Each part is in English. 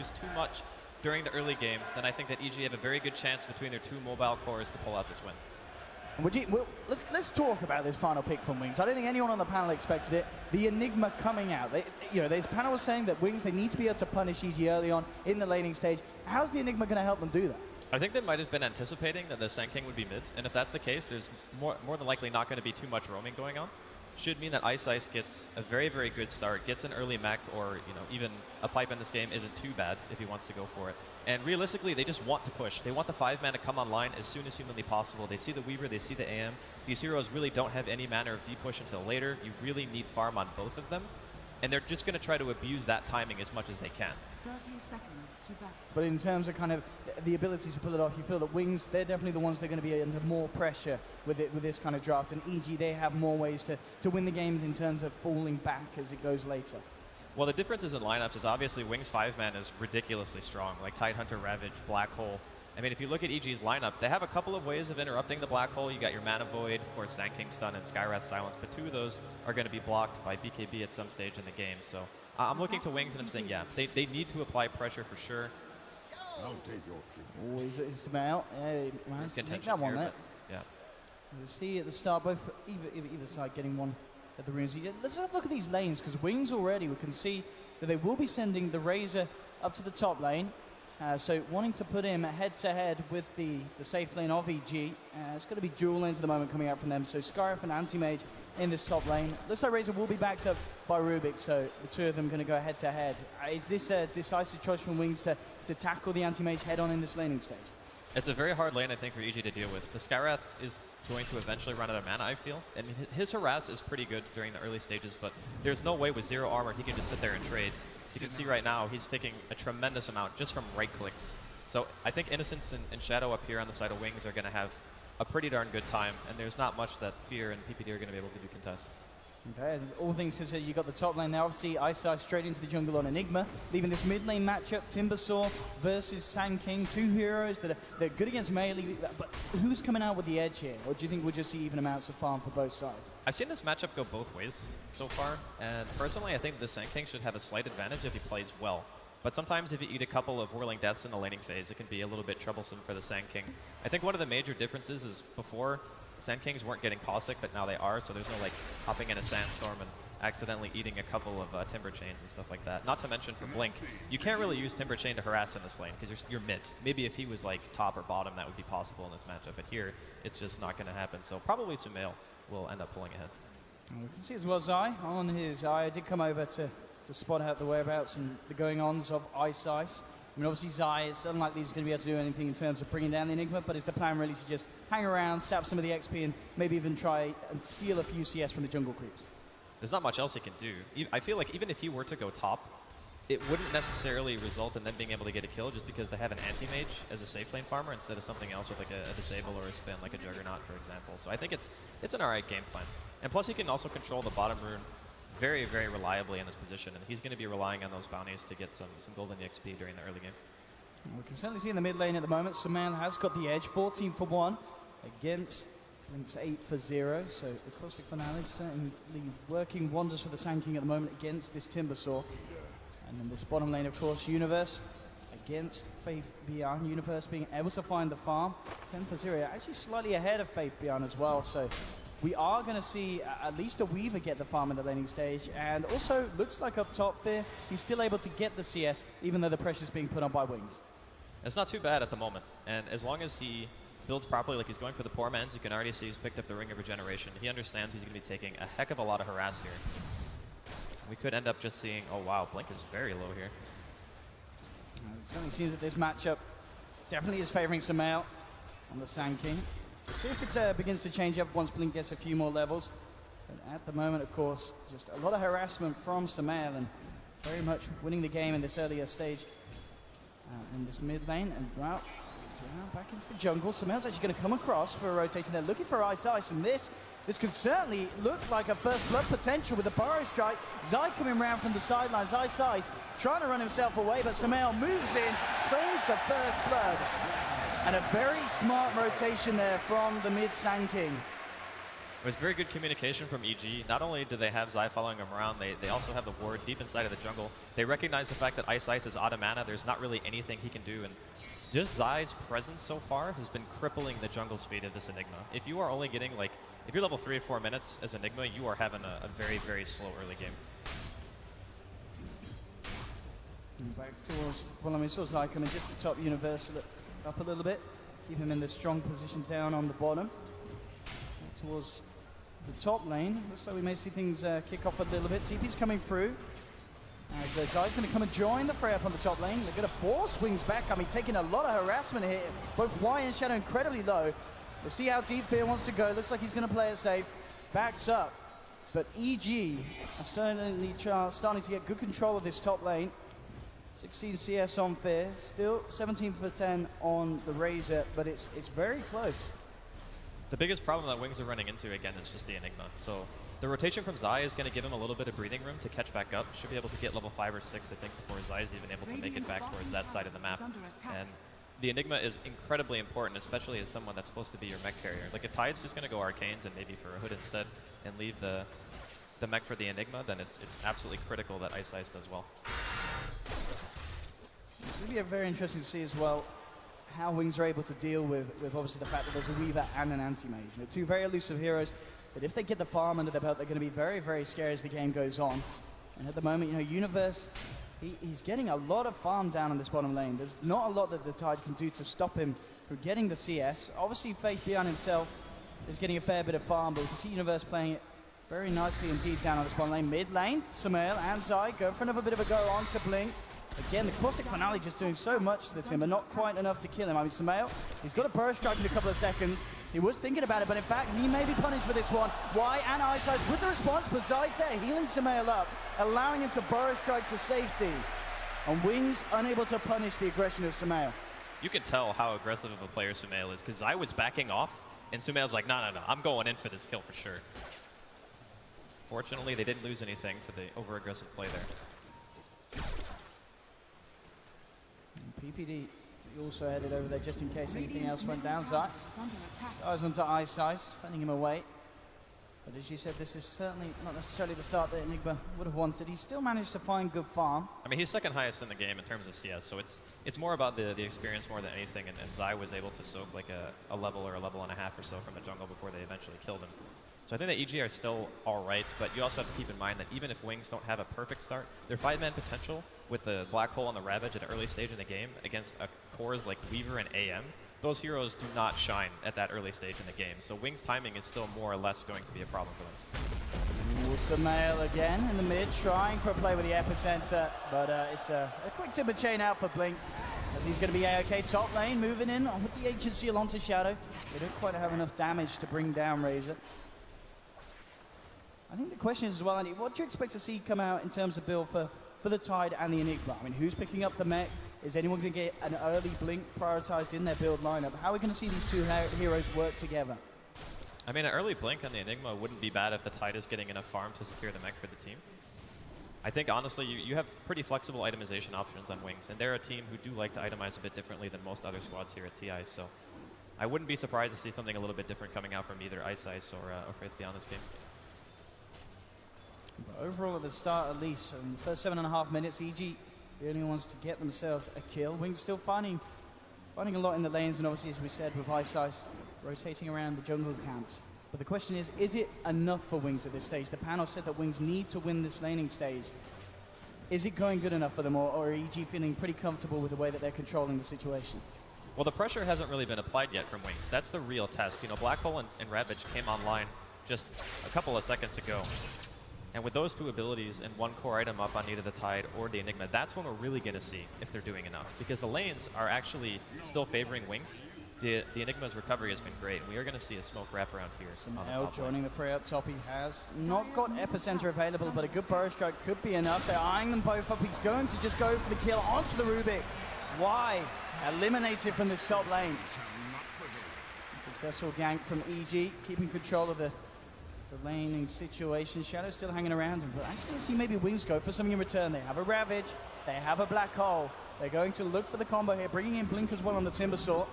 lose too much during the early game, then I think that EG have a very good chance between their 2 mobile cores to pull out this win. Well, let's talk about this final pick from Wings. I don't think anyone on the panel expected it. The Enigma coming out. This panel was saying that Wings, they need to be able to punish EG early on in the laning stage. How's the Enigma going to help them do that? I think they might have been anticipating that the Sand King would be mid, and if that's the case, there's more than likely not going to be too much roaming going on. Should mean that Ice gets a very, very good start, gets an early mech, or even a pipe in this game isn't too bad if he wants to go for it. And realistically, they just want to push. They want the 5-man to come online as soon as humanly possible. They see the Weaver, they see the AM. These heroes really don't have any manner of D-push until later. You really need farm on both of them. And they're just going to try to abuse that timing as much as they can. 30 seconds to battle. But in terms of kind of the ability to pull it off, you feel that Wings, they're definitely the ones that are going to be under more pressure with this kind of draft. And EG, they have more ways to win the games in terms of falling back as it goes later. Well, the differences in lineups is obviously Wings 5-man is ridiculously strong, like Tidehunter, Ravage, Black Hole. I mean, if you look at EG's lineup, they have a couple of ways of interrupting the Black Hole. You got your Mana Void, of course, Sand King Stun, and Skywrath Silence, but 2 of those are going to be blocked by BKB at some stage in the game. So I'm looking to Wings and I'm saying, yeah, they need to apply pressure for sure. I'll take your treatment. Oh, he's Ismail. Managed to take that one there. Yeah. We'll see at the start, both either side getting one at the runes. Let's have a look at these lanes, because Wings already, we can see that they will be sending the Razor up to the top lane. So wanting to put him head-to-head with the safe lane of EG. It's going to be dual lanes at the moment coming out from them. So Skyriff and Anti-Mage in this top lane. Looks like Razor will be backed up by Rubik, so the 2 of them going to go head-to-head. Is this a decisive choice from Wings to tackle the Anti-Mage head-on in this laning stage? It's a very hard lane, I think, for EG to deal with. The Skywrath is going to eventually run out of mana, I feel. And his harass is pretty good during the early stages, but there's no way with 0 armor he can just sit there and trade. So you can see right now, he's taking a tremendous amount just from right clicks. So I think Innocence and Shadow up here on the side of Wings are going to have a pretty darn good time, and there's not much that Fear and PPD are going to be able to do contest. Okay, all things considered, you got the top lane there. Obviously, Ice straight into the jungle on Enigma, leaving this mid lane matchup, Timbersaw versus Sand King, 2 heroes that are good against melee. But who's coming out with the edge here? Or do you think we'll just see even amounts of farm for both sides? I've seen this matchup go both ways so far, and personally, I think the Sand King should have a slight advantage if he plays well. But sometimes if you eat a couple of Whirling Deaths in the laning phase, it can be a little bit troublesome for the Sand King. I think one of the major differences is before, Sand Kings weren't getting caustic, but now they are, so there's no like hopping in a sandstorm and accidentally eating a couple of Timber Chains and stuff like that. Not to mention for Blink, you can't really use Timber Chain to harass in this lane because you're mid. Maybe if he was like top or bottom, that would be possible in this matchup, but here it's just not going to happen. So probably Sumail will end up pulling ahead. And we can see as well Zai on his eye. I did come over to spot out the whereabouts and the going-ons of Ice. I mean, obviously Zai is unlikely he's going to be able to do anything in terms of bringing down the Enigma, but is the plan really to just hang around, sap some of the XP, and maybe even try and steal a few CS from the jungle creeps? There's not much else he can do. I feel like even if he were to go top, it wouldn't necessarily result in them being able to get a kill just because they have an anti-mage as a safe lane farmer instead of something else with like a disable or a spin, like a Juggernaut, for example. So I think it's an alright game plan. And plus he can also control the bottom rune very, very reliably in this position, and he's going to be relying on those bounties to get some golden XP during the early game. We can certainly see in the mid lane at the moment, Saman has got the edge, 14 for 1 against Blink's 8 for 0. So the Caustic Finale certainly working wonders for the Sand King at the moment against this Timbersaw. And then this bottom lane, of course, Universe against Faith Beyond. Universe being able to find the farm, 10 for 0. Actually slightly ahead of Faith Beyond as well. So we are going to see at least a Weaver get the farm in the laning stage, and also looks like up top there, he's still able to get the CS, even though the pressure's being put on by Wings. It's not too bad at the moment, and as long as he builds properly, like he's going for the poor mans, you can already see he's picked up the Ring of Regeneration. He understands he's going to be taking a heck of a lot of harass here. We could end up just seeing, oh wow, Blink is very low here. It certainly seems that this matchup definitely is favoring Sumail on the Sand King. We'll see if it begins to change up once Blink gets a few more levels. But at the moment, of course, just a lot of harassment from Sumail and very much winning the game in this earlier stage in this mid lane. And well, back into the jungle. Sumail's actually going to come across for a rotation. They're looking for Ice, and this could certainly look like a first blood potential with the Burrow Strike. Zai coming around from the sidelines. Ice trying to run himself away, but Sumail moves in, claims the first blood. And a very smart rotation there from the mid Sand King. It was very good communication from EG. Not only do they have Zai following him around, they also have the ward deep inside of the jungle. They recognize the fact that Ice is out of mana. There's not really anything he can do, and just Zai's presence so far has been crippling the jungle speed of this Enigma. If you are only getting, like, if you're level 3 or 4 minutes as Enigma, you are having a very, very slow early game. And back towards, well, I mean, saw Zai coming just to top Universal up a little bit. Keep him in the strong position down on the bottom. Back towards the top lane. Looks like we may see things kick off a little bit. TP's coming through. As Zai's going to come and join the fray up on the top lane. They're going to force Wings back. I mean, taking a lot of harassment here. Both Y and Shadow incredibly low. We'll see how deep Fear wants to go. Looks like he's going to play it safe. Backs up. But EG are starting to get good control of this top lane. 16 CS on Fear. Still 17 for 10 on the Razor, but it's very close. The biggest problem that Wings are running into, again, is just the Enigma. So the rotation from Zai is going to give him a little bit of breathing room to catch back up. Should be able to get level 5 or 6, I think, before Zai is even able to make it back towards that side of the map. And the Enigma is incredibly important, especially as someone that's supposed to be your mech carrier. Like, if Tide's just going to go Arcanes and maybe for a Hood instead and leave the mech for the Enigma, then it's absolutely critical that Ice does well. It's going to be very interesting to see as well how Wings are able to deal with obviously the fact that there's a Weaver and an Anti-Mage. You know, two very elusive heroes, but if they get the farm under their belt, they're going to be very, very scary as the game goes on. And at the moment, you know, Universe, he's getting a lot of farm down on this bottom lane. There's not a lot that the Tide can do to stop him from getting the CS. Obviously, Faith Beyond himself is getting a fair bit of farm, but we can see Universe playing it very nicely indeed down on this bottom lane. Mid lane, Sumail and Zai go for another bit of a go on to Blink. Again, the Caustic Finale just doing so much to the team, but not quite enough to kill him. I mean, Sumail, he's got a Burrow Strike in a couple of seconds. He was thinking about it, but in fact, he may be punished for this one. Y and Ice with the response, but Zai's there, healing Sumail up, allowing him to Burrow Strike to safety. And Wings unable to punish the aggression of Sumail. You can tell how aggressive of a player Sumail is, because Zai was backing off, and Sumail's like, no, I'm going in for this kill for sure. Fortunately, they didn't lose anything for the over-aggressive play there. PPD also headed over there just in case anything else went down. Zai goes onto Ice, fending him away. But as you said, this is certainly not necessarily the start that Enigma would have wanted. He still managed to find good farm. I mean, he's second highest in the game in terms of CS, so it's more about the experience more than anything, and Zai was able to soak like a level or a level and a half or so from the jungle before they eventually killed him. So I think that EG are still alright, but you also have to keep in mind that even if Wings don't have a perfect start, their 5-man potential with the Black Hole and the Ravage at an early stage in the game against cores like Weaver and AM, those heroes do not shine at that early stage in the game. So Wings' timing is still more or less going to be a problem for them. Sumail again in the mid, trying for a play with the epicenter, but it's a quick timber chain out for Blink, as he's going to be AOK top lane, moving in with the agency onto Shadow. They don't quite have enough damage to bring down Razor. I think the question is as well, Andy, what do you expect to see come out in terms of build for the Tide and the Enigma? I mean, who's picking up the mech? Is anyone going to get an early Blink prioritized in their build lineup? How are we going to see these two heroes work together? I mean, an early Blink on the Enigma wouldn't be bad if the Tide is getting enough farm to secure the mech for the team. I think, honestly, you have pretty flexible itemization options on Wings, and they're a team who do like to itemize a bit differently than most other squads here at TI, so I wouldn't be surprised to see something a little bit different coming out from either Ice or Faith Beyond this game. But overall, at the start at least, in the first 7.5 minutes, EG the only ones to get themselves a kill. Wings still finding a lot in the lanes, and obviously, as we said, with Ice rotating around the jungle camps. But the question is it enough for Wings at this stage? The panel said that Wings need to win this laning stage. Is it going good enough for them, or are EG feeling pretty comfortable with the way that they're controlling the situation? Well, the pressure hasn't really been applied yet from Wings. That's the real test. You know, Black Hole and Ravage came online just a couple of seconds ago. And with those two abilities and one core item up on either the Tide or the Enigma, that's when we're really going to see if they're doing enough. Because the lanes are actually still favoring Wings. The Enigma's recovery has been great. We are going to see a smoke wrap around here. Sumail joining the fray up top. He has not got epicenter available, but a good Burrow Strike could be enough. They're eyeing them both up. He's going to just go for the kill onto the Rubik. Why? Eliminated from this top lane. Successful gank from EG, keeping control of the laning situation. Shadow's still hanging around him, but actually see maybe Wings go for something in return. They have a Ravage, they have a Black Hole. They're going to look for the combo here, bringing in Blink as well on the Timbersaw.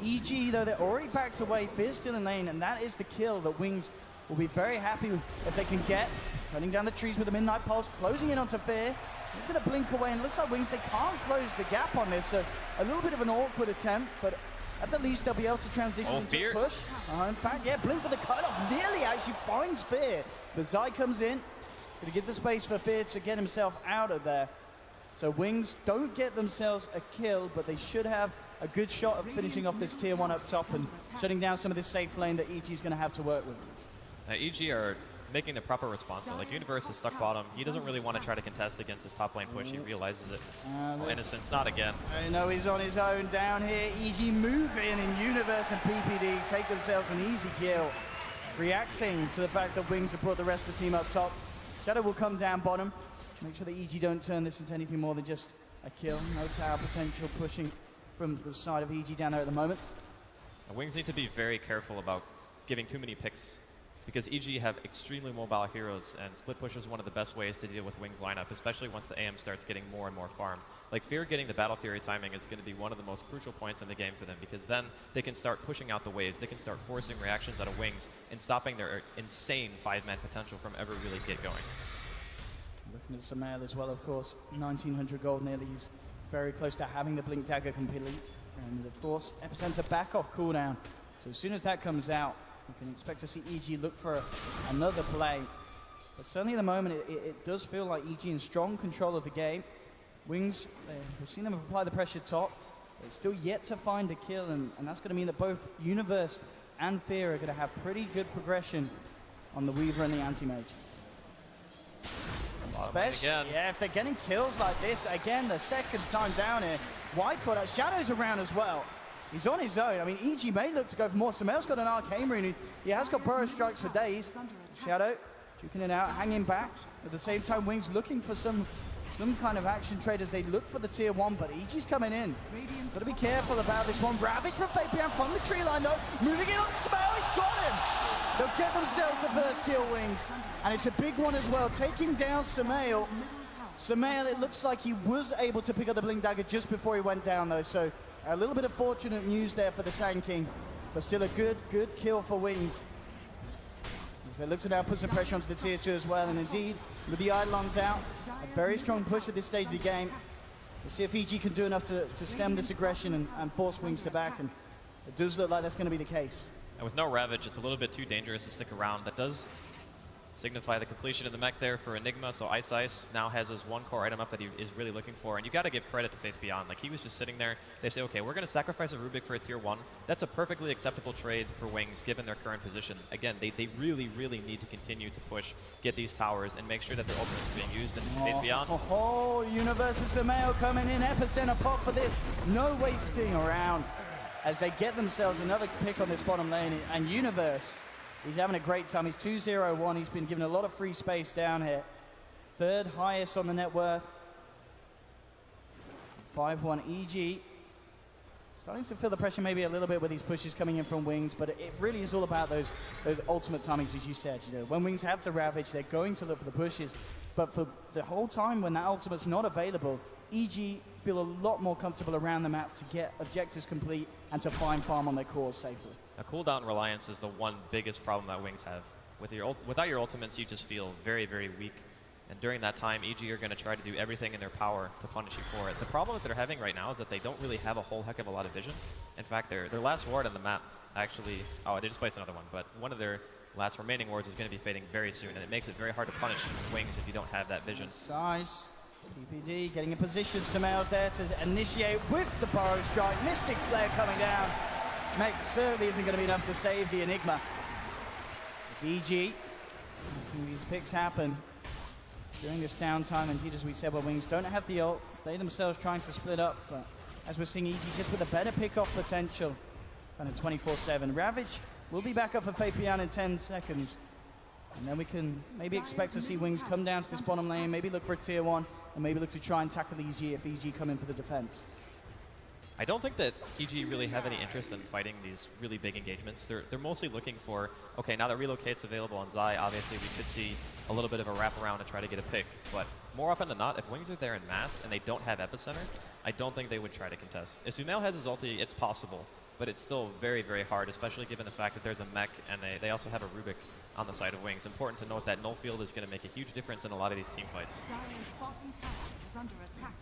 EG, though, they're already backed away. Fear's still in lane, and that is the kill that Wings will be very happy if they can get cutting down the trees with the Midnight Pulse, closing in onto Fear. He's going to blink away, and it looks like Wings, they can't close the gap on this, so a little bit of an awkward attempt, but at the least they'll be able to transition into Fear. push. In fact, yeah, Blink with the cutoff nearly actually finds Fear. But Zai comes in, going to give the space for Fear to get himself out of there. So Wings don't get themselves a kill, but they should have a good shot of finishing off this tier 1 up top and shutting down some of this safe lane that EG is going to have to work with. EG are making the proper response. Like, Universe is stuck bottom. He doesn't really want to try to contest against this top lane push. He realizes it. Oh, Innocence, not again. I know he's on his own down here. EG move in, and Universe and PPD take themselves an easy kill. Reacting to the fact that Wings have brought the rest of the team up top. Shadow will come down bottom. Make sure that EG don't turn this into anything more than just a kill. No tower potential pushing from the side of EG down there at the moment. Wings need to be very careful about giving too many picks, because EG have extremely mobile heroes, and split push is one of the best ways to deal with Wings lineup, especially once the AM starts getting more and more farm. Like, Fear getting the Battle Fury timing is going to be one of the most crucial points in the game for them, because then they can start pushing out the waves, they can start forcing reactions out of Wings, and stopping their insane 5-man potential from ever really get going. Looking at Samael as well, of course, 1900 gold nearly. He's very close to having the Blink Dagger complete. And of course, Epicenter back off cooldown. So as soon as that comes out, we can expect to see EG look for another play. But certainly at the moment, it does feel like EG in strong control of the game. Wings, we've seen them apply the pressure top. They're still yet to find a kill, and that's going to mean that both Universe and Fear are going to have pretty good progression on the Weaver and the Anti-Mage. Especially, yeah, if they're getting kills like this, again, the second time down here, White caught out, Shadow's around as well. He's on his own. I mean, EG may look to go for more. Samael's got an Arcane Rune. He has got Burrow Strikes for days. Shadow, duking it out, hanging back. At the same time, Wings looking for some kind of action trade as they look for the tier 1, but EG's coming in. Got to be careful about this one. Ravage from Fabian from the tree line, though. Moving in on Samael, he's got him. They'll get themselves the first kill, Wings. And it's a big one as well, taking down Samael. Samael, it looks like he was able to pick up the Blink Dagger just before he went down, though. So a little bit of fortunate news there for the Sand King, but still a good kill for Wings. As they look to now put some pressure onto the tier 2 as well, and indeed, with the Eidolons out, a very strong push at this stage of the game. We'll see if EG can do enough to stem this aggression and force Wings to back, and it does look like that's going to be the case. And with no Ravage, it's a little bit too dangerous to stick around. That does signify the completion of the mech there for Enigma, so Ice now has his one core item up that he is really looking for, and you got to give credit to Faith Beyond. Like, he was just sitting there, they say, okay, we're going to sacrifice a Rubik for a tier 1. That's a perfectly acceptable trade for Wings, given their current position. Again, they really need to continue to push, get these towers, and make sure that their ultimate is being used, and Faith Beyond. Universe and Samael coming in, Epicenter pop for this, no wasting around, as they get themselves another pick on this bottom lane, and Universe, he's having a great time. He's 2-0-1. He's been given a lot of free space down here. Third highest on the net worth. 5-1 EG. Starting to feel the pressure maybe a little bit with these pushes coming in from Wings, but it really is all about those ultimate timings, as you said. You know, when Wings have the Ravage, they're going to look for the pushes. But for the whole time when that ultimate's not available, EG feel a lot more comfortable around the map to get objectives complete and to find farm on their cores safely. Now, cooldown reliance is the one biggest problem that Wings have. Without your ultimates, you just feel very weak. And during that time, EG are going to try to do everything in their power to punish you for it. The problem that they're having right now is that they don't really have a whole heck of a lot of vision. In fact, their last ward on the map actually... Oh, they just placed another one, but one of their last remaining wards is going to be fading very soon, and it makes it very hard to punish Wings if you don't have that vision. Size. PPD getting in position. Samael's there to initiate with the Burrow Strike. Mystic Flare coming down. Mech certainly isn't going to be enough to save the Enigma. It's EG. Making these picks happen during this downtime. Indeed, as we said, when Wings don't have the ults, they themselves trying to split up. But as we're seeing, EG just with a better pick-off potential, kind of 24/7. Ravage will be back up for Fabian in 10 seconds. And then we can maybe expect to see Wings come down to this bottom lane, maybe look for a tier 1, and maybe look to try and tackle EG if EG come in for the defense. I don't think that EG really have any interest in fighting these really big engagements. They're mostly looking for, okay, now that Relocate's available on Zai, obviously we could see a little bit of a wraparound to try to get a pick. But more often than not, if Wings are there in mass and they don't have Epicenter, I don't think they would try to contest. If Sumail has his ulti, it's possible. but it's still very, very hard, especially given the fact that there's a mech and they also have a Rubik on the side of Wings. Important to note that null field is going to make a huge difference in a lot of these team fights. Dire's bottom tower is under attack.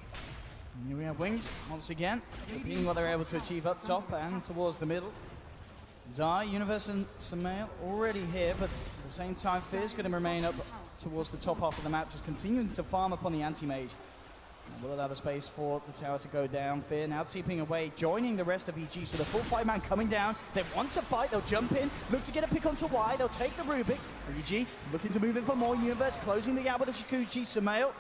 And here we have Wings once again, repeating what they're able to achieve up top and towards the middle. Zai, Universe and Samael already here, but at the same time, Fear's going to remain up towards the top half of the map, just continuing to farm upon the anti-mage. Will allow the space for the tower to go down. Fear now tipping away, joining the rest of EG. So the full 5-man coming down. They want to fight. They'll jump in, look to get a pick onto Y. They'll take the Rubik. EG looking to move in for more. Universe closing the gap with the Shikuchi. Samael,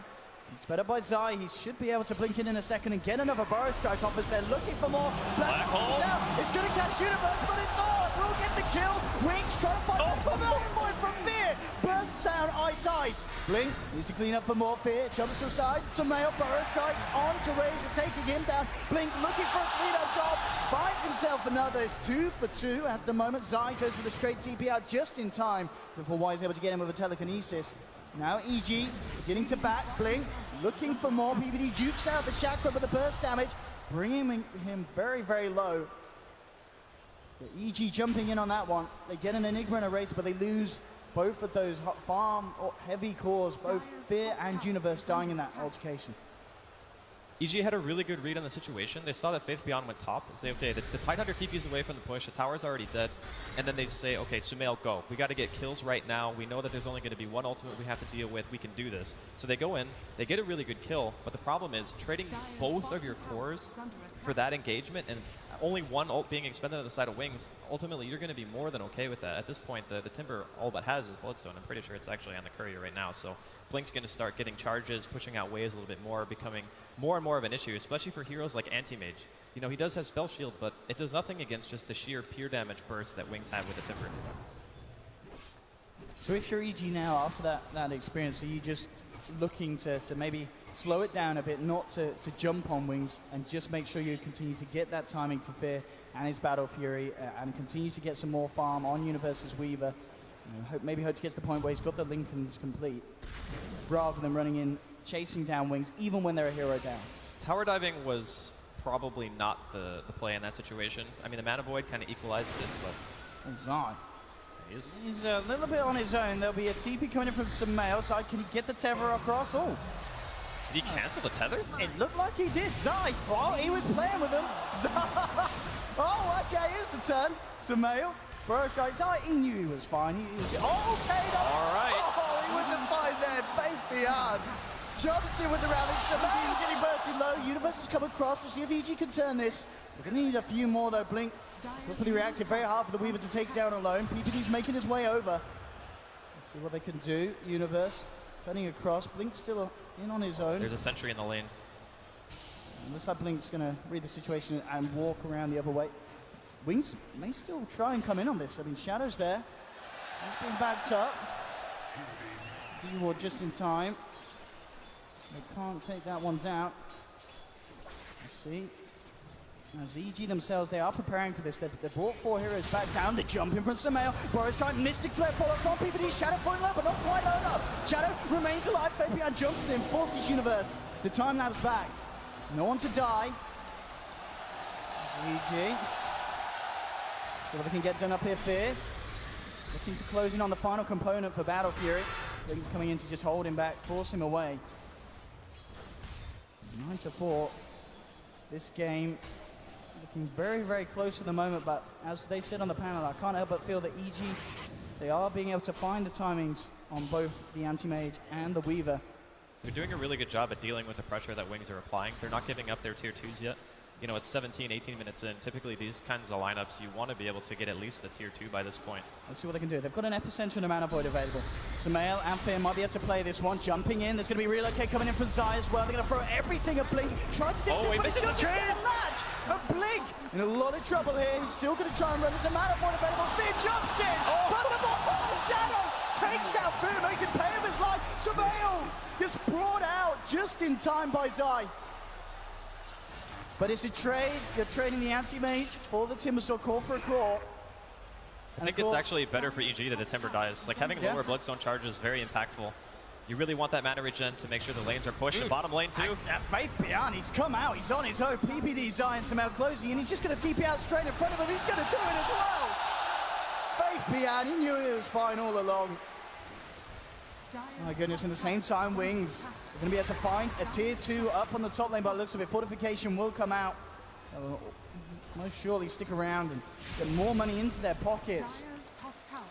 he's sped up by Zai. He should be able to blink in a second and get another Burrow Strike off as they're looking for more. Black Hole out. It's going to catch Universe, but it's not. Will get the kill. Wings trying to fight back from Boy from Fear. Bursts down Ice. Blink needs to clean up for more. Fear jumps aside. Samael, Burrow Strikes on to Razor, taking him down. Blink looking for a clean-up job. Finds himself another. It's 2 for 2 at the moment. Zai goes for the straight TP out just in time before Y is able to get him with a telekinesis. Now EG beginning to back. Blink looking for more. PBD jukes out the chakra with the burst damage, bringing him very, very low. The EG jumping in on that one. They get an Enigma and a Razor, but they lose both of those farm or heavy cores, both Fear and Universe dying in that altercation. EG had a really good read on the situation. They saw that Faith Beyond went top. They say, okay, the Tidehunter TP's away from the push, the tower's already dead, and then they say, okay, Sumail, go. We got to get kills right now. We know that there's only going to be one ultimate we have to deal with. We can do this. So they go in, they get a really good kill, but the problem is trading both of your cores for that engagement and only one ult being expended on the side of Wings, ultimately you're going to be more than okay with that. At this point, the Timber all but has is Bloodstone. I'm pretty sure it's actually on the Courier right now. So Blink's going to start getting charges, pushing out waves a little bit more, becoming more and more of an issue, especially for heroes like Anti-Mage. You know, he does have Spell Shield, but it does nothing against just the sheer pure damage burst that Wings have with the Timber. So if you're EG now, after that experience, are you just looking to maybe slow it down a bit, not to jump on Wings, and just make sure you continue to get that timing for Fear and his Battle Fury, and continue to get some more farm on Universe's Weaver. Maybe hope to get to the point where he's got the Lincolns complete, rather than running in, chasing down Wings, even when they're a hero down. Tower diving was probably not the play in that situation. I mean, the Mana Void kind of equalized it, but... Exactly. He's a little bit on his own. There'll be a TP coming in from Samael. So can he get the tether across? Oh. Did he cancel the tether? It looked like he did. Zai. Oh, he was playing with him. Oh, okay. Here's the turn. Samael. Burrow Strike. Zai, he knew he was fine. He was, oh, okay. No. All right. Oh, he wasn't fine there. Faith Beyond. Jumps in with the rally. Samael's getting bursted low. Universe has come across. We'll see if EG can turn this. We're going to need a few more, though. Blink was really reactive. Very hard for the Weaver to take down alone. PPD's making his way over. Let's see what they can do. Universe cutting across. Blink's still in on his own. There's a sentry in the lane. And looks like Blink's going to read the situation and walk around the other way. Wings may still try and come in on this. I mean, Shadow's there. He's being backed up. D-Ward just in time. They can't take that one down. Let's see. As EG themselves, they are preparing for this. They've brought 4 heroes back down. They jump in from Samael. Burrow's trying Mystic Flare follow from PPD. Shadow falling low, but not quite low enough. Shadow remains alive. Fabian jumps in, forces Universe to time-lapse back. No one to die. EG. So what they can get done up here, Fear. Looking to close in on the final component for Battle Fury. Blink's coming in to just hold him back, force him away. 9-4. This game looking very, very close at the moment, but as they said on the panel, I can't help but feel that EG, they are being able to find the timings on both the Anti-Mage and the Weaver. They're doing a really good job at dealing with the pressure that Wings are applying. They're not giving up their tier 2s yet. You know, it's 17, 18 minutes in. Typically, these kinds of lineups, you want to be able to get at least a tier 2 by this point. Let's see what they can do. They've got an Epicenter and a Mana Void available. Samael and Fear might be able to play this one. Jumping in. There's going to be relocate coming in from Zai as well. They're going to throw everything at Blink. Tries to dip he but misses he the doesn't trade. get a latch. And Blink in a lot of trouble here. He's still going to try and run. There's a Mana Void available. Fear jumps in. But the ball, Shadow takes down Fear, makes him pay him his life. Samael gets brought out just in time by Zai. But it's a trade. You're trading the Anti-Mage for the Timbersaw, call for a claw. I think it's actually better for EG that the Timber dies. Like, having lower Bloodstone charge is very impactful. You really want that mana regen to make sure the lanes are pushed. And bottom lane too. Faith behind, he's come out, he's on his own. PPD's eyeing some out closing, and he's just going to TP out straight in front of him. He's going to do it as well. Faith behind, he knew it was fine all along. My goodness, in the same time, Wings are going to be able to find a tier 2 up on the top lane by the looks of it. Fortification will come out. Most surely stick around and get more money into their pockets.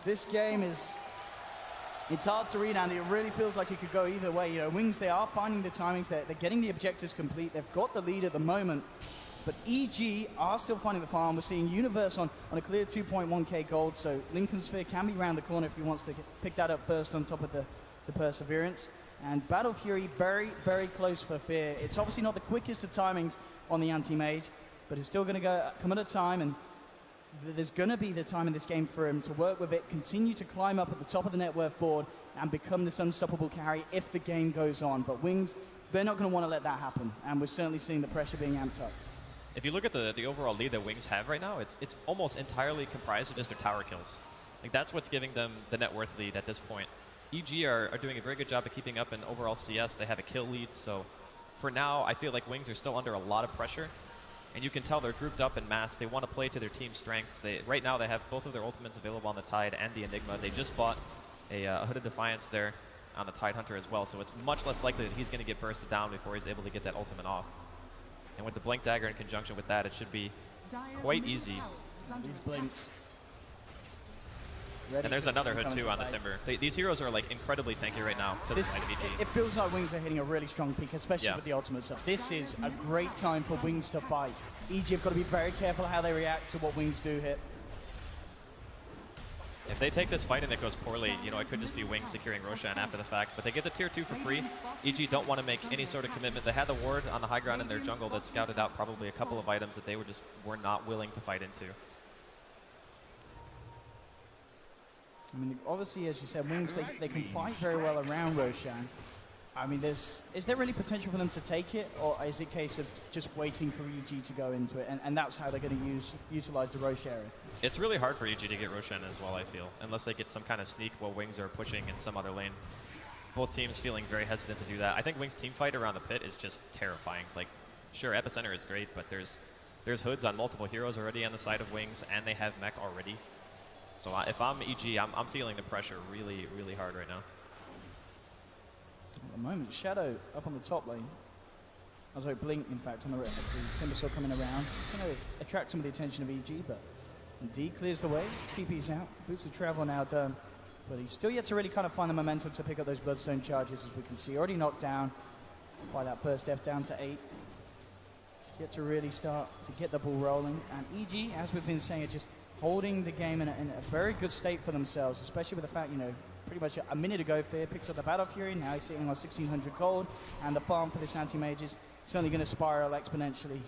This game is, it's hard to read, and it really feels like it could go either way. You know, Wings, they are finding the timings, they're getting the objectives complete, they've got the lead at the moment, but EG are still finding the farm. We're seeing Universe on a clear 2.1k gold, so Lincoln Sphere can be around the corner if he wants to pick that up first on top of the Perseverance. And Battle Fury very, very close for Fear. It's obviously not the quickest of timings on the anti-mage, but it's still going to come at a time, and there's going to be the time in this game for him to work with it, continue to climb up at the top of the net worth board, and become this unstoppable carry if the game goes on. But Wings, they're not going to want to let that happen, and we're certainly seeing the pressure being amped up. If you look at the overall lead that Wings have right now, it's almost entirely comprised of just their tower kills. Like, that's what's giving them the net worth lead at this point. EG are doing a very good job of keeping up in overall CS. They have a kill lead, so for now, I feel like Wings are still under a lot of pressure. And you can tell they're grouped up in mass. They want to play to their team's strengths. Right now, they have both of their ultimates available on the Tide and the Enigma. They just bought a Hooded Defiance there on the Tide Hunter as well, so it's much less likely that he's going to get bursted down before he's able to get that ultimate off. And with the Blink Dagger in conjunction with that, it should be quite easy. These blinks. And there's another hood too on the Timber. These heroes are like incredibly tanky right now to the IVT. It feels like Wings are hitting a really strong peak, especially with the ultimate stuff. This is a great time for Wings to fight. EG have got to be very careful how they react to what Wings do hit. If they take this fight and it goes poorly, you know, it could just be Wings securing Roshan after the fact. But they get the tier 2 for free. EG don't want to make any sort of commitment. They had the ward on the high ground in their jungle that scouted out probably a couple of items that they were not willing to fight into. I mean, obviously, as you said, Wings, they can fight very well around Roshan. I mean, is there really potential for them to take it, or is it a case of just waiting for EG to go into it, and that's how they're going to utilize the Rosh area? It's really hard for EG to get Roshan as well, I feel, unless they get some kind of sneak while Wings are pushing in some other lane. Both teams feeling very hesitant to do that. I think Wings' team fight around the pit is just terrifying. Like, sure, Epicenter is great, but there's hoods on multiple heroes already on the side of Wings, and they have mech already. So if I'm EG, I'm feeling the pressure really, really hard right now. At the moment, Shadow up on the top lane. I was like Blink, in fact, on the Timbersaw coming around. It's going to attract some of the attention of EG, but indeed clears the way. TP's out. Boots of travel now done. But he's still yet to really kind of find the momentum to pick up those Bloodstone charges, as we can see. Already knocked down by that first F down to 8. Yet to really start to get the ball rolling. And EG, as we've been saying, are just holding the game in a very good state for themselves, especially with the fact, you know, pretty much a minute ago, Fear picks up the Battle Fury. Now he's sitting on 1,600 gold, and the farm for this anti-mage is certainly going to spiral exponentially,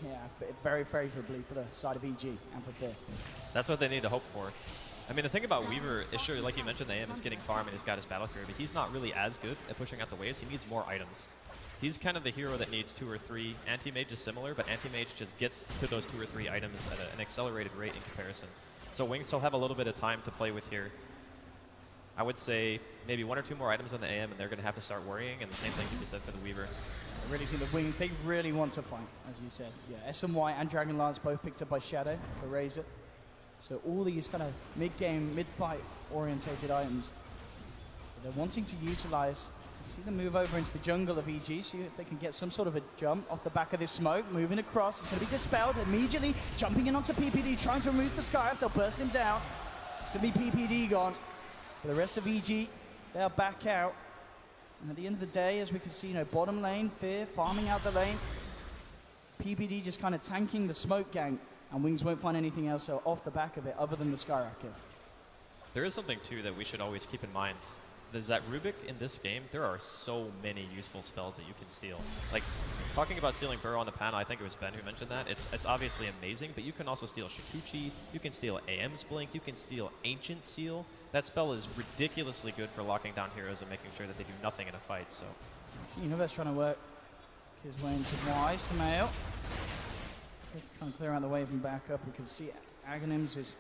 very favorably for the side of EG and for Fear. That's what they need to hope for. I mean, the thing about Weaver is, sure, like you mentioned, the AM is getting farm and he's got his Battle Fury, but he's not really as good at pushing out the waves. He needs more items. He's kind of the hero that needs 2 or 3. Anti-mage is similar, but anti-mage just gets to those 2 or 3 items at an accelerated rate in comparison. So Wings still have a little bit of time to play with here. I would say maybe 1 or 2 more items on the AM, and they're going to have to start worrying, and the same thing can be said for the Weaver. I really see the Wings, they really want to fight, as you said. Yeah, SMY and Dragonlance both picked up by Shadow for Razor. So all these kind of mid-game, mid-fight orientated items they're wanting to utilize. See them move over into the jungle of EG, see if they can get some sort of a jump off the back of this smoke, moving across. It's going to be dispelled immediately, jumping in onto PPD, trying to remove the Scarf. They'll burst him down. It's going to be PPD gone. For the rest of EG, they'll back out. And at the end of the day, as we can see, you know, bottom lane, Fear farming out the lane. PPD just kind of tanking the smoke gang, and Wings won't find anything else off the back of it other than the Skyrack kill. There is something, too, that we should always keep in mind. Is that Rubik in this game, there are so many useful spells that you can steal. Like, talking about stealing Burrow on the panel, I think it was Ben who mentioned that. It's obviously amazing, but you can also steal Shikuchi, you can steal AM's Blink, you can steal Ancient Seal. That spell is ridiculously good for locking down heroes and making sure that they do nothing in a fight, so. Universe trying to work his way into Y, Samael. Trying to clear out the wave and back up. We can see Aghanims is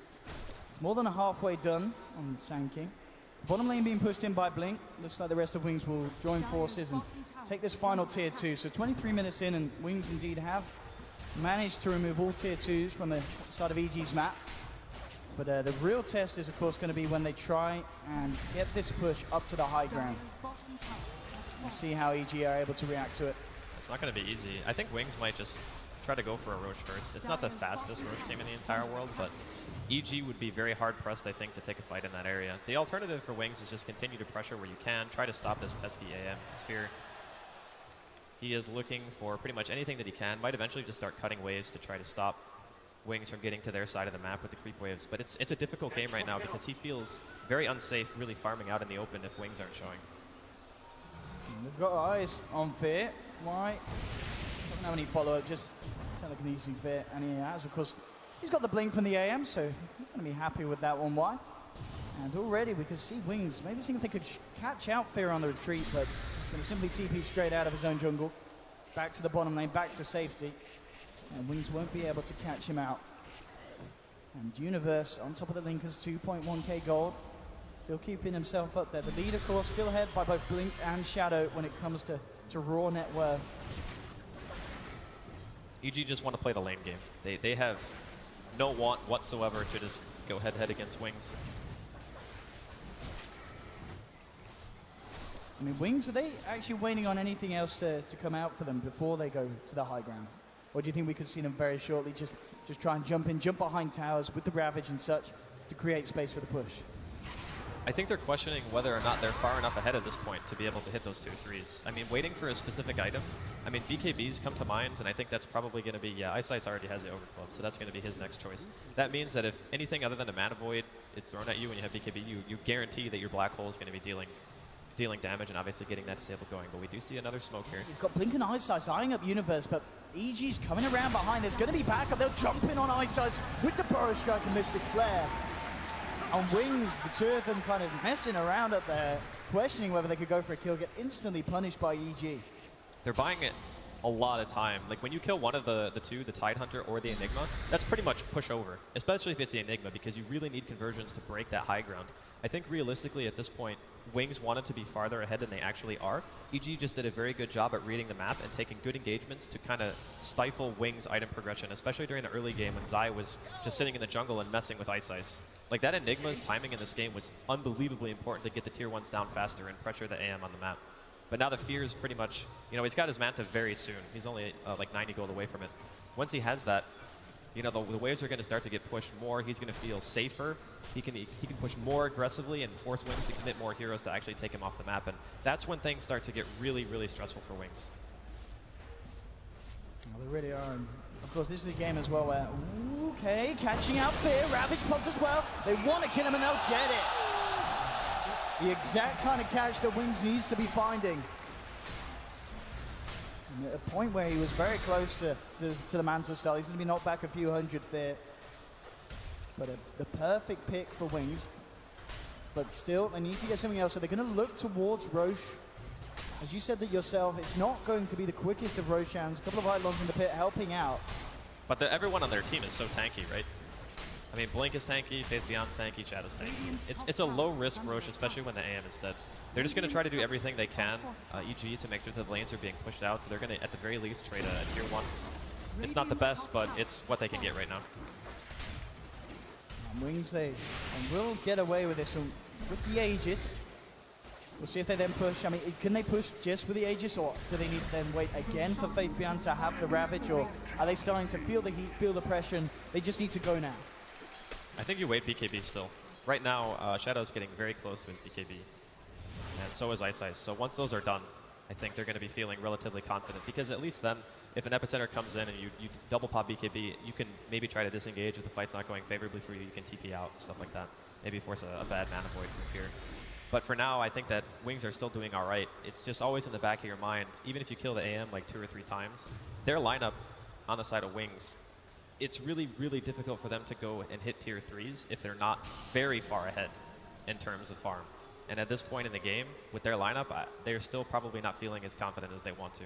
more than halfway done on the Sand King. Bottom lane being pushed in by Blink. Looks like the rest of Wings will join forces and take this final tier 2. So 23 minutes in, and Wings indeed have managed to remove all tier 2s from the side of EG's map. But the real test is, of course, going to be when they try and get this push up to the high ground. We'll see how EG are able to react to it. It's not going to be easy. I think Wings might just try to go for a Roche first. It's not the fastest Roche team in the entire world, but EG would be very hard-pressed, I think, to take a fight in that area. The alternative for Wings is just continue to pressure where you can, try to stop this pesky AM Sphere. He is looking for pretty much anything that he can, might eventually just start cutting waves to try to stop Wings from getting to their side of the map with the creep waves. But it's a difficult game right now because he feels very unsafe really farming out in the open if Wings aren't showing. We've got eyes on Fear. Why? Doesn't have any follow-up, just telekinesing Fear, and he has, of course, he's got the blink from the AM, so he's going to be happy with that one. Why? And already we could see Wings, maybe seeing if they could catch out Fear on the retreat, but he's going to simply TP straight out of his own jungle, back to the bottom lane, back to safety, and Wings won't be able to catch him out. And Universe on top of the Linkers, 2.1k gold, still keeping himself up there. The lead, of course, still ahead by both Blink and Shadow when it comes to raw net worth. EG just want to play the lane game. They have no want whatsoever to just go head-to-head against Wings. I mean, Wings, are they actually waiting on anything else to come out for them before they go to the high ground? Or do you think we could see them very shortly just try and jump behind towers with the Ravage and such to create space for the push? I think they're questioning whether or not they're far enough ahead at this point to be able to hit those 2-3s. I mean, waiting for a specific item. I mean, BKBs come to mind, and I think that's probably going to be, yeah, Ice already has the Overclub, so that's going to be his next choice. That means that if anything other than a Mana Void is thrown at you when you have BKB, you guarantee that your Black Hole is going to be dealing damage and obviously getting that disable going. But we do see another smoke here. You've got Blink and Ice eyeing up Universe, but EG's coming around behind. There's going to be backup. They'll jump in on Ice with the Burrow Strike and Mystic Flare. On Wings, the two of them kind of messing around up there, questioning whether they could go for a kill, get instantly punished by EG. They're buying it a lot of time. Like when you kill one of the two, the Tidehunter or the Enigma, that's pretty much push over, especially if it's the Enigma, because you really need conversions to break that high ground. I think realistically at this point, Wings wanted to be farther ahead than they actually are. EG just did a very good job at reading the map and taking good engagements to kind of stifle Wings' item progression, especially during the early game when Zai was just sitting in the jungle and messing with Ice. Like that Enigma's timing in this game was unbelievably important to get the tier 1s down faster and pressure the AM on the map. But now the Fear is pretty much, you know, he's got his Manta very soon. He's only like 90 gold away from it. Once he has that, you know, the waves are going to start to get pushed more. He's going to feel safer. He can push more aggressively and force Wings to commit more heroes to actually take him off the map. And that's when things start to get really, really stressful for Wings. Well, they really are. And of course, this is a game as well where, okay, catching out Fear, Ravage popped as well. They want to kill him and they'll get it. The exact kind of catch that Wings needs to be finding. And at a point where he was very close to the Manta style, he's going to be knocked back a few hundred Fear. But the perfect pick for Wings. But still, they need to get something else. So they're going to look towards Roche. As you said that yourself, it's not going to be the quickest of Roshans. A couple of Eidolons in the pit helping out. But everyone on their team is so tanky, right? I mean, Blink is tanky, Faith Beyond's tanky, Shadow's tanky. It's a low-risk Roche, especially when the AM is dead. They're just going to try to do everything they can, EG, to make sure that the lanes are being pushed out. So they're going to, at the very least, trade a tier 1. It's not the best, but it's what they can get right now. And Wings, they will get away with this one with the Aegis. We'll see if they then push. I mean, can they push just with the Aegis, or do they need to then wait again for Faith Beyond to have the Ravage, or are they starting to feel the heat, feel the pressure, and they just need to go now? I think you wait BKB still. Right now, Shadow's getting very close to his BKB, and so is Ice. So once those are done, I think they're going to be feeling relatively confident, because at least then, if an Epicenter comes in and you double pop BKB, you can maybe try to disengage if the fight's not going favorably for you. You can TP out, stuff like that. Maybe force a bad Mana Void from Fear. But for now, I think that Wings are still doing all right. It's just always in the back of your mind, even if you kill the AM like 2 or 3 times, their lineup on the side of Wings, it's really, really difficult for them to go and hit tier 3s if they're not very far ahead in terms of farm. And at this point in the game, with their lineup, they're still probably not feeling as confident as they want to.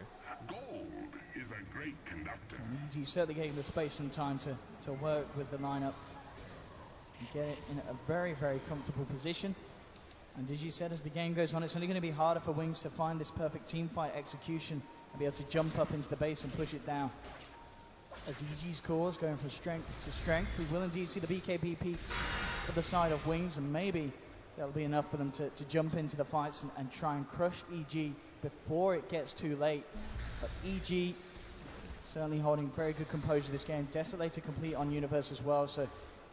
Gold is a great conductor. You certainly gave the space and time to work with the lineup and get it in a very, very comfortable position. And as you said, as the game goes on, it's only going to be harder for Wings to find this perfect team fight execution and be able to jump up into the base and push it down. As EG's cores going from strength to strength, we will indeed see the BKB peaks for the side of Wings, and maybe that'll be enough for them to jump into the fights and try and crush EG before it gets too late. But EG certainly holding very good composure this game. Desolator complete on Universe as well, so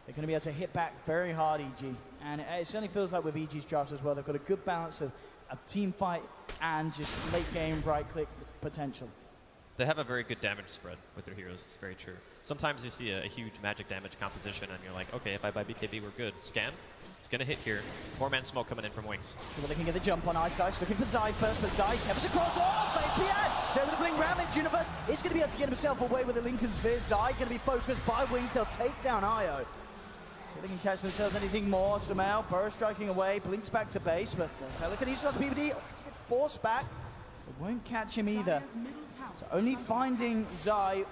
they're going to be able to hit back very hard, EG. And it certainly feels like with EG's drafts as well, they've got a good balance of a team fight and just late game right-click potential. They have a very good damage spread with their heroes, it's very true. Sometimes you see a huge magic damage composition and you're like, okay, if I buy BKB, we're good. Scan, it's going to hit here. 4-man smoke coming in from Wings. So they can get the jump on Ice Ice, looking for Zai first, but Zai tears across. Oh, Fabian! There with the Blink Ravage. Universe is going to be able to get himself away with the Lincoln Sphere. Zai going to be focused by Wings. They'll take down Io. So they can catch themselves anything more. Sumail, Burrow striking away, blinks back to base, but telekinesis onto BBD. Oh, he's get forced back. It won't catch him either. So only finding Zai.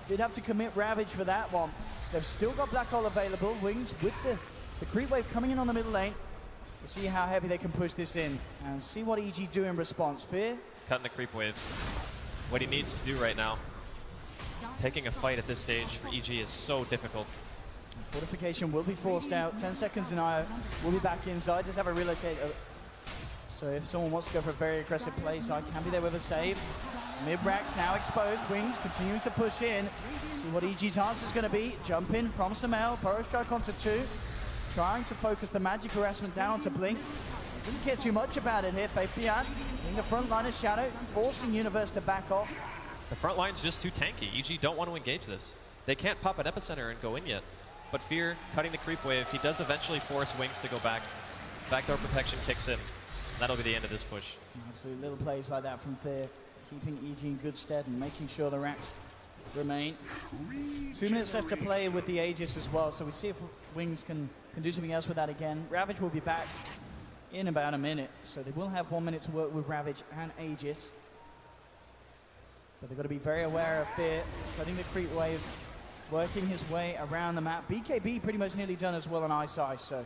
Did have to commit Ravage for that one. They've still got Black Hole available. Wings with the creep wave coming in on the middle lane. We'll see how heavy they can push this in and see what EG do in response. Fear? He's cutting the creep wave. What he needs to do right now. Taking a fight at this stage for EG is so difficult. Fortification will be forced out. 10 seconds in Io. We'll be back inside. Just have a relocate. So if someone wants to go for a very aggressive play, Zai can be there with a save. Mid-racks now exposed. Wings continuing to push in. See what EG's answer is going to be. Jump in from Sumail. Burrow strike onto 2. Trying to focus the magic harassment down onto Blink. Didn't care too much about it here. Fabian in the front line of Shadow, forcing Universe to back off. The front line's just too tanky. EG don't want to engage this. They can't pop an epicenter and go in yet. But Fear cutting the creep wave. He does eventually force Wings to go back. Backdoor protection kicks in. That'll be the end of this push. Absolutely, little plays like that from Fear, keeping EG in good stead and making sure the racks remain. 2 minutes left to play with the Aegis as well, so we see if Wings can do something else with that again. Ravage will be back in about a minute, so they will have 1 minute to work with Ravage and Aegis. But they've got to be very aware of Fear, cutting the creep waves, working his way around the map. BKB pretty much nearly done as well on Ice Ice, so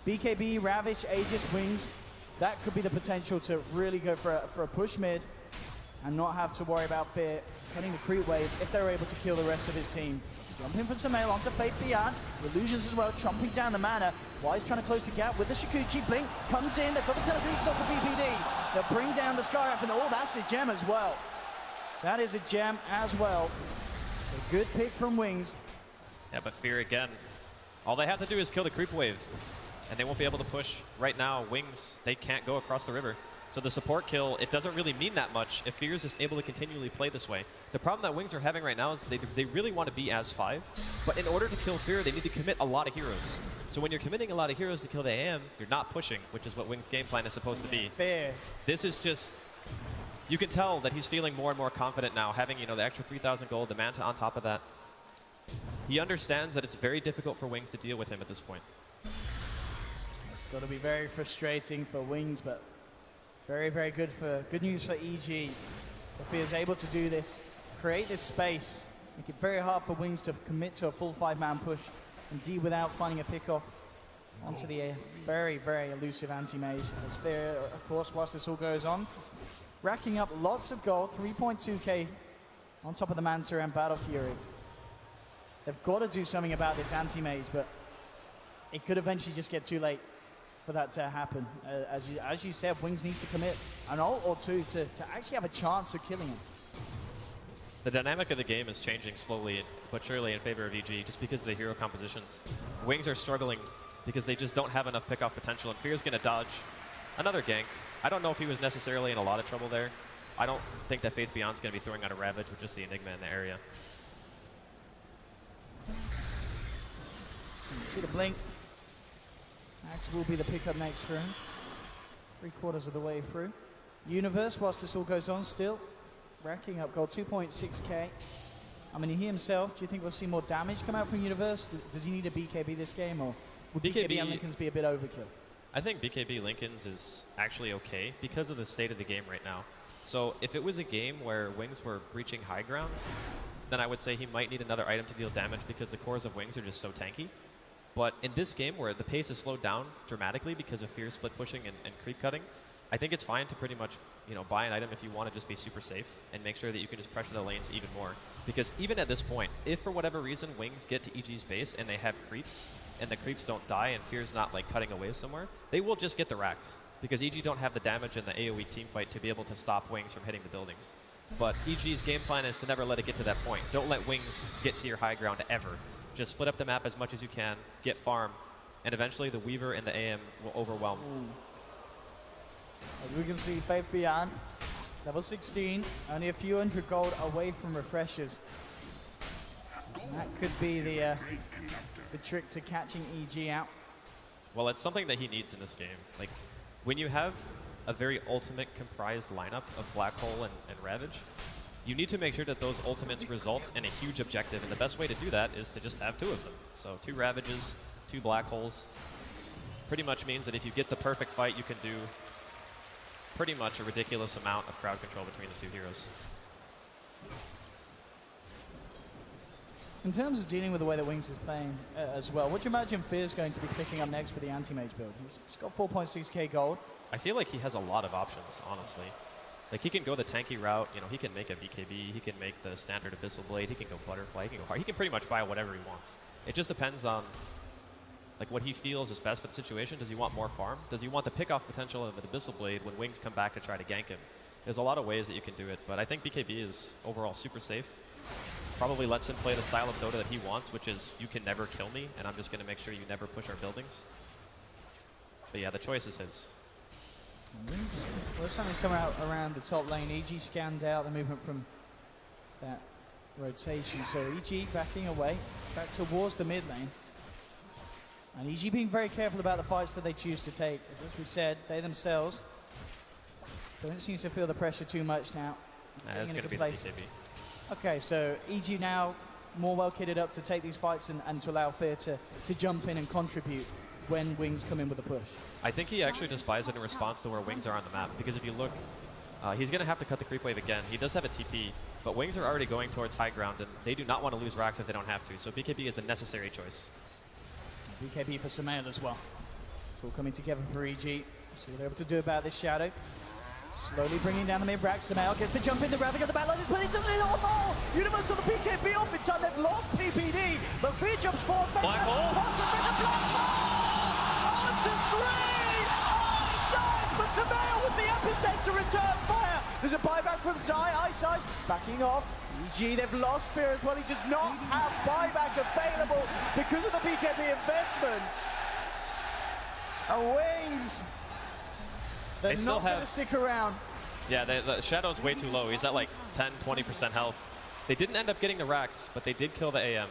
BKB, Ravage, Aegis, Wings, that could be the potential to really go for a push mid and not have to worry about Fear cutting the creep wave if they're able to kill the rest of his team. Jumping from Sumail onto Fate Beyond. Illusions as well, chomping down the mana. Wise trying to close the gap with the Shikuchi. Blink comes in, they've got the telekinesis off the BBD. They'll bring down the Skyrath, and oh, that's a gem as well. That is a gem as well. A good pick from Wings. Yeah, but Fear again. All they have to do is kill the creep wave, and they won't be able to push. Right now, Wings, they can't go across the river. So the support kill, it doesn't really mean that much if Fear is just able to continually play this way. The problem that Wings are having right now is they really want to be as 5, but in order to kill Fear, they need to commit a lot of heroes. So when you're committing a lot of heroes to kill the AM, you're not pushing, which is what Wings' game plan is supposed to be. Fair. This is just, you can tell that he's feeling more and more confident now, having, you know, the extra 3,000 gold, the Manta on top of that. He understands that it's very difficult for Wings to deal with him at this point. It's got to be very frustrating for Wings, but very, very good news for EG. If he is able to do this, create this space, make it very hard for Wings to commit to a full 5-man push, indeed without finding a pick-off onto the very, very elusive anti-mage. As Fear, of course, whilst this all goes on, just racking up lots of gold, 3.2k on top of the Manta and Battle Fury. They've got to do something about this anti-mage, but it could eventually just get too late for that to happen. As you said, Wings need to commit an ult or two to actually have a chance of killing him. The dynamic of the game is changing slowly but surely in favor of EG just because of the hero compositions. Wings are struggling because they just don't have enough pickoff potential, and Fear's going to dodge another gank. I don't know if he was necessarily in a lot of trouble there. I don't think that Faith Beyond's going to be throwing out a Ravage with just the Enigma in the area. See the blink. Max will be the pickup next for him. 3/4 of the way through. Universe, whilst this all goes on, still racking up gold, 2.6k. I mean, he himself, do you think we'll see more damage come out from Universe? Does he need a BKB this game, or would BKB and Lincoln's be a bit overkill? I think BKB Lincoln's is actually okay because of the state of the game right now. So if it was a game where Wings were breaching high ground, then I would say he might need another item to deal damage because the cores of Wings are just so tanky. But in this game where the pace is slowed down dramatically because of fear split pushing and creep cutting, I think it's fine to pretty much, you know, buy an item if you want to just be super safe and make sure that you can just pressure the lanes even more. Because even at this point, if for whatever reason Wings get to EG's base and they have creeps, and the creeps don't die and Fear's not like cutting away somewhere, they will just get the racks. Because EG don't have the damage in the AoE teamfight to be able to stop Wings from hitting the buildings. But EG's game plan is to never let it get to that point. Don't let Wings get to your high ground ever. Just split up the map as much as you can, get farm, and eventually the Weaver and the AM will overwhelm. As we can see, Faith Beyond, level 16, only a few hundred gold away from refreshers. And that could be the trick to catching EG out. Well, it's something that he needs in this game. Like, when you have a very ultimate comprised lineup of Black Hole and Ravage, you need to make sure that those ultimates result in a huge objective, and the best way to do that is to just have 2 of them. So 2 Ravages, 2 Black Holes. Pretty much means that if you get the perfect fight, you can do pretty much a ridiculous amount of crowd control between the 2 heroes. In terms of dealing with the way that Wings is playing as well, what do you imagine Fear's going to be picking up next with the anti-mage build? He's got 4.6k gold. I feel like he has a lot of options, honestly. Like, he can go the tanky route, you know, he can make a BKB, he can make the standard Abyssal Blade, he can go Butterfly, he can go hard. He can pretty much buy whatever he wants. It just depends on like what he feels is best for the situation. Does he want more farm? Does he want the pick-off potential of an Abyssal Blade when Wings come back to try to gank him? There's a lot of ways that you can do it, but I think BKB is overall super safe. Probably lets him play the style of Dota that he wants, which is you can never kill me, and I'm just going to make sure you never push our buildings. But yeah, the choice is his. Wings, first time he's come out around the top lane, EG scanned out the movement from that rotation. So EG backing away, back towards the mid lane. And EG being very careful about the fights that they choose to take. As we said, they themselves don't seem to feel the pressure too much now. That's going to be the BKB. Okay, so EG now more well kitted up to take these fights and to allow Fear to jump in and contribute when Wings come in with a push. I think he actually just buys it in response to where Wings are on the map, because if you look, he's going to have to cut the creep wave again. He does have a TP, but Wings are already going towards high ground, and they do not want to lose racks if they don't have to, so BKB is a necessary choice. BKB for Samael as well. It's all coming together for EG. See what they're able to do about this Shadow. Slowly bringing down the mid rack. Samael gets the jump in, the Ravage at the back line, but it doesn't hit all more. Universe got the BKB off in time. They've lost PPD, but Fear jumps forward. Black hole. Possibly the Black hole. On to 3. Oh, nice. But Samael with the epicenter return fire. There's a buyback from Zai. Ice Ice backing off. EG, they've lost Fear as well. He does not have buyback available because of the BKB investment. And Wings, they're still not going to stick around. Yeah, the Shadow's way too low. He's at like 10-20% health. They didn't end up getting the racks, but they did kill the AM.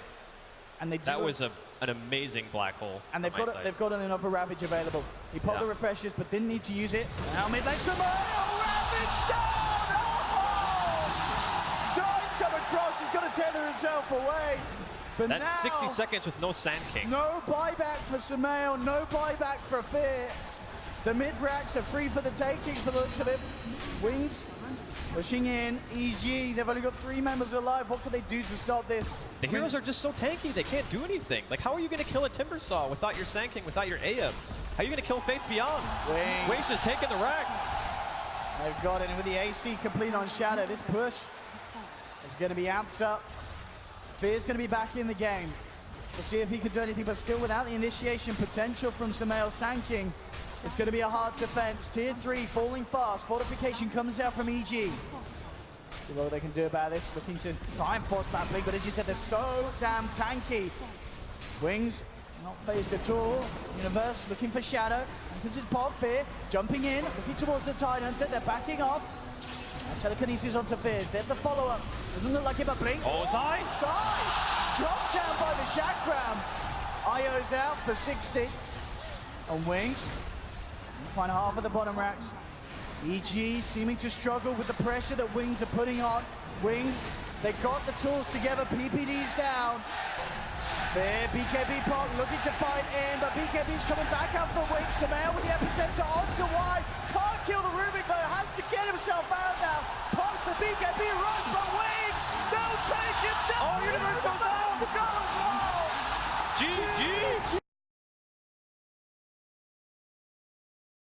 And they that was an amazing Black Hole. And they've got another Ravage available. He popped the refreshers, but didn't need to use it. Now mid lane, Samael, Ravage down! Oh! Zai's come across, he's got to tether himself away. But that's now, 60 seconds with no Sand King. No buyback for Samael, no buyback for Fear. The mid racks are free for the taking for the looks of it. Wings pushing in. EG, they've only got 3 members alive. What can they do to stop this? The heroes are just so tanky, they can't do anything. Like, how are you going to kill a Timbersaw without your Sand King, without your AM? How are you going to kill Faith Beyond? Wings is taking the racks. They've got it, and with the AC complete on Shadow, this push is going to be amped up. Fear's going to be back in the game. We'll see if he can do anything, but still without the initiation potential from Samael, Sand King, it's going to be a hard defense. Tier 3 falling fast. Fortification comes out from EG. See what they can do about this. Looking to try and force back Blink, but as you said, they're so damn tanky. Wings not phased at all. Universe looking for Shadow. This is Pod Fear jumping in, looking towards the Tidehunter. They're backing off. And telekinesis onto Fear. They're the follow-up. Doesn't look like it, but Blink. Oh, Zai! Dropped down by the Shakram. IO's out for 60. On Wings. Find half of the bottom racks. EG seeming to struggle with the pressure that Wings are putting on. Wings, they got the tools together. PPD's down. There, BKB pop looking to fight in, but BKB's coming back out from Wings. Samael with the epicenter onto wide. Can't kill the Rubik though, has to get himself out now. Pops the BKB rush.